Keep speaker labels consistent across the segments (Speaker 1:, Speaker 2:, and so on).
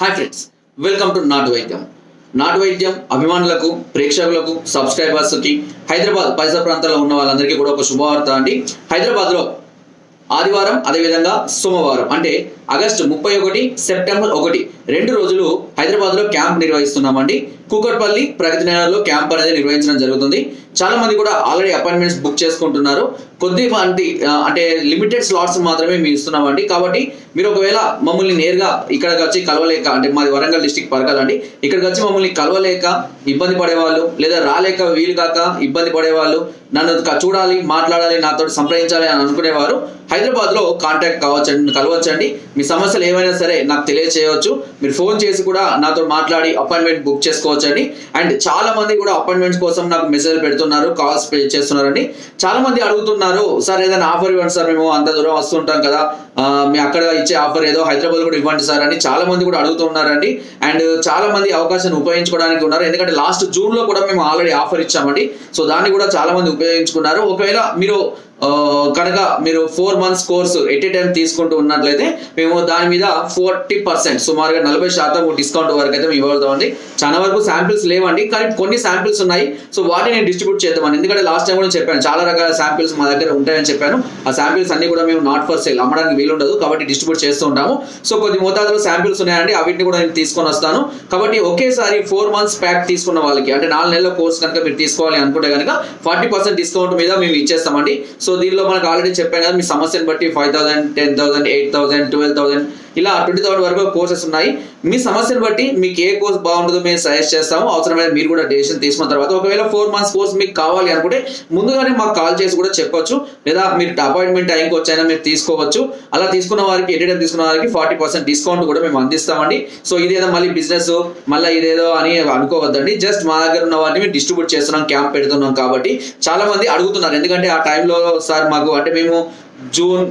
Speaker 1: Hi friends, welcome to నాటు వైద్యం. నాటు వైద్యం అభిమానులకు, ప్రేక్షకులకు, సబ్స్క్రైబర్స్కి, హైదరాబాద్ పరిసర ప్రాంతాల్లో ఉన్న వాళ్ళందరికీ కూడా ఒక శుభవార్త అండి. హైదరాబాద్లో ఆదివారం అదేవిధంగా సోమవారం అంటే ఆగస్టు 31, సెప్టెంబర్ 1 2 రోజులు హైదరాబాద్లో క్యాంప్ నిర్వహిస్తున్నామండి. కూకట్పల్లి, ప్రగతి నగర్లో క్యాంప్ అనేది నిర్వహించడం జరుగుతుంది. చాలా మంది కూడా ఆల్రెడీ అపాయింట్మెంట్స్ బుక్ చేసుకుంటున్నారు. కొద్ది మంది అంటే లిమిటెడ్ స్లాట్స్ మాత్రమే మేము ఇస్తున్నామండి. కాబట్టి మీరు ఒకవేళ మమ్మల్ని నేరుగా ఇక్కడికి వచ్చి కలవలేక, అంటే మాది వరంగల్ డిస్టిక్ పరకాలండి, ఇక్కడికి వచ్చి మమ్మల్ని కలవలేక ఇబ్బంది పడేవాళ్ళు, లేదా రాలేక వీలు కాక ఇబ్బంది పడేవాళ్ళు, నన్ను చూడాలి, మాట్లాడాలి, నాతో సంప్రదించాలి అని అనుకునేవారు హైదరాబాద్లో కాంటాక్ట్ కావచ్చండి, కలవచ్చండి. మీ సమస్యలు ఏమైనా సరే నాకు తెలియచేయవచ్చు. మీరు ఫోన్ చేసి కూడా నాతో మాట్లాడి అపాయింట్మెంట్ బుక్ చేసుకోవచ్చండి. అండ్ చాలా మంది కూడా అపాయింట్మెంట్స్ కోసం నాకు మెసేజ్ పెడుతున్నారు, కాల్స్ చేస్తున్నారండి. చాలా మంది అడుగుతున్నారు, సార్ ఏదైనా ఆఫర్ ఇవ్వండి సార్, మేము అంత దూరం వస్తుంటాం కదా, మీ అక్కడ ఇచ్చే ఆఫర్ ఏదో హైదరాబాద్ కూడా ఇవ్వండి సార్ అని చాలా మంది కూడా అడుగుతున్నారండి. అండ్ చాలా మంది అవకాశాన్ని ఉపయోగించుకోవడానికి ఉన్నారు. ఎందుకంటే లాస్ట్ జూన్లో కూడా మేము ఆల్రెడీ ఆఫర్ ఇచ్చామండి. సో దాన్ని కూడా చాలా మంది ఉపయోగించుకున్నారు. ఒకవేళ మీరు కనుక మీరు 4 months course at a time తీసుకుంటూ ఉన్నట్లయితే మేము దాని మీద 40%, సుమారుగా 40% డిస్కౌంట్ వరకు అయితే మేము ఇవ్వగలుగుతామండి. చాలా వరకు శాంపిల్స్ లేవండి, కానీ కొన్ని శాంపిల్స్ ఉన్నాయి. సో వాటిని నేను డిస్ట్రిబ్యూట్ చేద్దామని, ఎందుకంటే లాస్ట్ టైం కూడా చెప్పాను చాలా రకాల శాంపిల్స్ మా దగ్గర ఉంటాయని చెప్పాను. ఆ శాంపిల్స్ అన్ని కూడా మేము నాట్ ఫర్ సేల్, అమ్మడానికి వీలు ఉండదు, కాబట్టి డిస్ట్రిబ్యూట్ చేస్తూ ఉంటాము. సో కొద్ది మోతాదులో శాంపిల్స్ ఉన్నాయండి, అవిటిని కూడా నేను తీసుకొని వస్తాను. కాబట్టి ఒకేసారి 4 months ప్యాక్ తీసుకున్న వాళ్ళకి, అంటే 4 నెలల కోర్స్ కనుక మీరు తీసుకోవాలి అనుకుంటే కనుక 40% డిస్కౌంట్ మీద మేము ఇచ్చేస్తామండి. సో దీనిలో మనకు ఆల్రెడీ చెప్పాను కదా, మీ సమస్యను బట్టి 5,000, 10,000, 8,000, 12,000 ఇలా 20,000 వరకు కోర్సెస్ ఉన్నాయి. మీ సమస్యను బట్టి మీకు ఏ కోర్స్ బాగుంటుందో మేము సజెస్ట్ చేస్తాము. అవసరమైన మీరు కూడా డెసిషన్ తీసుకున్న తర్వాత ఒకవేళ 4 months కోర్స్ మీకు కావాలి అనుకుంటే ముందుగానే మాకు కాల్ చేసి కూడా చెప్పొచ్చు, లేదా మీరు అపాయింట్మెంట్ టైంకి వచ్చైనా మీరు తీసుకోవచ్చు. అలా తీసుకున్న వారికి, ఎట్ టైం తీసుకున్న వారికి 40% డిస్కౌంట్ కూడా మేము అందిస్తామండి. సో ఇదేదో మళ్ళీ బిజినెస్, మళ్ళీ ఇదేదో అని అనుకోవద్దండి. జస్ట్ మా దగ్గర ఉన్న వాటిని మేము డిస్ట్రిబ్యూట్ చేస్తున్నాం, క్యాంప్ పెడుతున్నాం. కాబట్టి చాలా మంది అడుగుతున్నారు, ఎందుకంటే ఆ టైంలో సార్ మాకు, అంటే మేము జూన్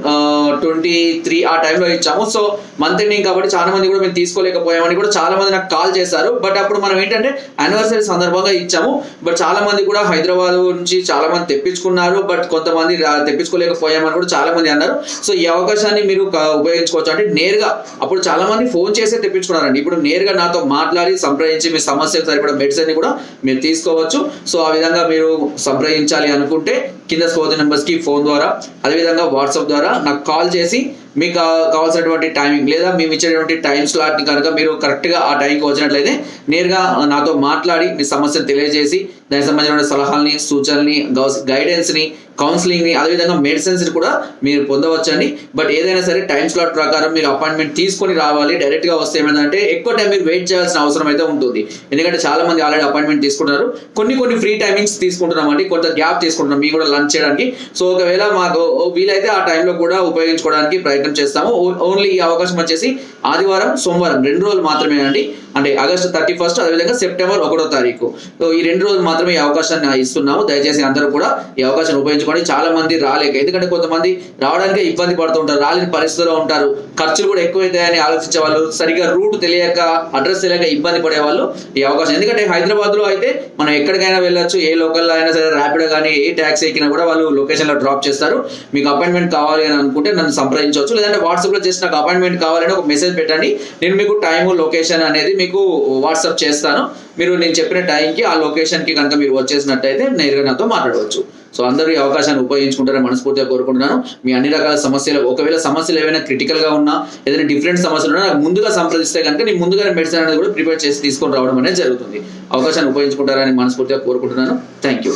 Speaker 1: 23 ఆ టైంలో ఇచ్చాము. సో మంత్ ఎండింగ్ కాబట్టి చాలా మంది కూడా మేము తీసుకోలేకపోయామని కూడా చాలా మంది నాకు కాల్ చేశారు. బట్ అప్పుడు మనం ఏంటంటే యానివర్సరీ సందర్భంగా ఇచ్చాము. బట్ చాలా మంది కూడా హైదరాబాద్ నుంచి చాలా మంది తెప్పించుకున్నారు, బట్ కొంతమంది తెప్పించుకోలేకపోయామని కూడా చాలా మంది అన్నారు. సో ఈ అవకాశాన్ని మీరు ఉపయోగించుకోవచ్చు. అంటే నేరుగా అప్పుడు చాలా మంది ఫోన్ చేసే తెప్పించుకున్నారండి. ఇప్పుడు నేరుగా నాతో మాట్లాడి సంప్రదించి మీ సమస్యకు సరిపడా మెడిసిన్ కూడా మీరు తీసుకోవచ్చు. సో ఆ విధంగా మీరు సంప్రదించాలి అనుకుంటే కింద స్క్రోల్ నెంబర్స్కి ఫోన్ ద్వారా, అదేవిధంగా వాట్సాప్ ద్వారా నాకు కాల్ చేసి మీకు కావాల్సినటువంటి టైమింగ్, లేదా మేము ఇచ్చేటువంటి టైం స్లాట్ని కనుక మీరు కరెక్ట్గా ఆ టైంకి వచ్చినట్లయితే నేరుగా నాతో మాట్లాడి మీ సమస్యను తెలియజేసి దానికి సంబంధించిన సలహాలని, సూచనల్ని, గైడెన్స్ని, కౌన్సిలింగ్ని, అదేవిధంగా మెడిసిన్స్ని కూడా మీరు పొందవచ్చండి. బట్ ఏదైనా సరే టైం స్లాట్ ప్రకారం మీరు అపాయింట్మెంట్ తీసుకొని రావాలి. డైరెక్ట్గా వస్తే ఏమైందంటే ఎక్కువ టైం మీరు వెయిట్ చేయాల్సిన అవసరం అయితే ఉంటుంది. ఎందుకంటే చాలా మంది ఆల్రెడీ అపాయింట్మెంట్ తీసుకుంటారు. కొన్ని ఫ్రీ టైమింగ్స్ తీసుకుంటున్నామండి, కొంత గ్యాప్ తీసుకుంటున్నాం మీకు కూడా లంచ్ చేయడానికి. సో ఒకవేళ మాకు వీలైతే ఆ టైంలో కూడా ఉపయోగించుకోవడానికి ప్రయత్నం చేస్తాము. ఓన్లీ ఈ అవకాశం వచ్చేసి ఆదివారం, సోమవారం 2 రోజులు మాత్రమే అండి. అంటే ఆగస్టు 31, అదేవిధంగా సెప్టెంబర్ 1 సో ఈ 2 రోజులు మాత్రమే ఈ అవకాశాన్ని ఇస్తున్నాము. దయచేసి అందరూ కూడా ఈ అవకాశాన్ని ఉపయోగించుకోండి. చాలా మంది రాలేక, ఎందుకంటే కొంతమంది రావడానికి ఇబ్బంది పడుతుంటారు, రాలేని పరిస్థితిలో ఉంటారు, ఖర్చులు కూడా ఎక్కువైతాయని ఆలోచించే వాళ్ళు, సరిగ్గా రూట్ తెలియక, అడ్రస్ తెలియక ఇబ్బంది పడే వాళ్ళు ఈ అవకాశం. ఎందుకంటే హైదరాబాద్లో అయితే మనం ఎక్కడికైనా వెళ్ళొచ్చు, ఏ లోకల్లో అయినా సరే, ర్యాపిడో కానీ ఏ ట్యాక్సీ ఎక్కినా కూడా వాళ్ళు లొకేషన్లో డ్రాప్ చేస్తారు. మీకు అపాయింట్మెంట్ కావాలి అని అనుకుంటే నన్ను సంప్రదించవచ్చు, లేదంటే వాట్సాప్లో జస్ట్ నాకు అపాయింట్మెంట్ కావాలని ఒక మెసేజ్ పెట్టండి. నేను మీకు టైము, లొకేషన్ అనేది మీకు వాట్సాప్ చేస్తాను. మీరు నేను చెప్పిన టైంకి ఆ లొకేషన్కి కనుక మీరు వచ్చేసినట్టయితే నేరుగా నాతో మాట్లాడవచ్చు. సో అందరూ ఈ అవకాశాన్ని ఉపయోగించుకుంటారని మనస్ఫూర్తిగా కోరుకుంటున్నాను. మీ అన్ని రకాల సమస్యలు, ఒకవేళ సమస్యలు ఏవైనా క్రిటికల్గా ఉన్నా, ఏదైనా డిఫరెంట్ సమస్యలు ఉన్నా నాకు ముందుగా సంప్రదిస్తే కనుక నేను ముందుగానే మెడిసిన్ అనేది కూడా ప్రిపేర్ చేసి తీసుకొని రావడం అనేది జరుగుతుంది. అవకాశాన్ని ఉపయోగించుకుంటారని మనస్ఫూర్తిగా కోరుకుంటున్నాను. Thank you.